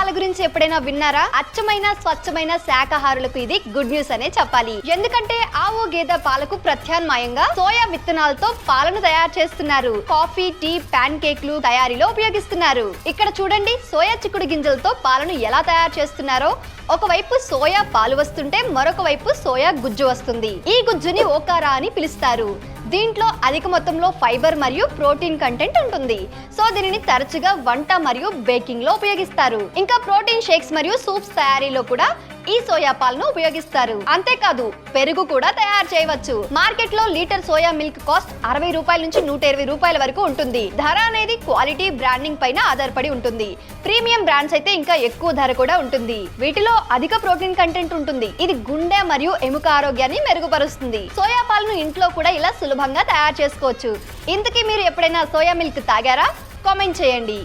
పాల గురించి ఎప్పుడైనా విన్నారా? అచ్చమైన స్వచ్ఛమైన శాకాహారులకు ఇది గుడ్ న్యూస్ అనే చెప్పాలి. ఎందుకంటే ఆవు గేదె పాలకు ప్రత్యామ్నాయంగా సోయా విత్తనాలతో పాలను తయారు చేస్తున్నారు. కాఫీ, టీ, పాన్ కేక్లు తయారీలో ఉపయోగిస్తున్నారు. ఇక్కడ చూడండి, సోయా చిక్కుడు గింజలతో పాలను ఎలా తయారు చేస్తున్నారో. ఒకవైపు సోయా పాలు వస్తుంటే మరొక వైపు సోయా గుజ్జు వస్తుంది. ఈ గుజ్జుని ఓకారా అని పిలుస్తారు. దీంట్లో అధిక మొత్తంలో ఫైబర్ మరియు ప్రోటీన్ కంటెంట్ ఉంటుంది. సో దీనిని తరచుగా వంట మరియు బేకింగ్ లో ఉపయోగిస్తారు. ఇంకా ప్రోటీన్ షేక్స్ మరియు సూప్స్ తయారీలో కూడా ఈ సోయా పాలను ఉపయోగిస్తారు. అంతేకాదు పెరుగు కూడా తయారు చేయవచ్చు. మార్కెట్ లో లీటర్ సోయా మిల్క్ కాస్ట్ 60 రూపాయల నుంచి 120 రూపాయల వరకు ఉంటుంది. ధర అనేది క్వాలిటీ, బ్రాండింగ్ పైన ఆధారపడి ఉంటుంది. ప్రీమియం బ్రాండ్స్ అయితే ఇంకా ఎక్కువ ధర కూడా ఉంటుంది. వీటిలో అధిక ప్రోటీన్ కంటెంట్ ఉంటుంది. ఇది గుండె మరియు ఎముక ఆరోగ్యాన్ని మెరుగుపరుస్తుంది. సోయా పాలను ఇంట్లో కూడా ఇలా సులభంగా తయారు చేసుకోవచ్చు. ఇంతకీ మీరు ఎప్పుడైనా సోయా మిల్క్ తాగారా? కామెంట్ చేయండి.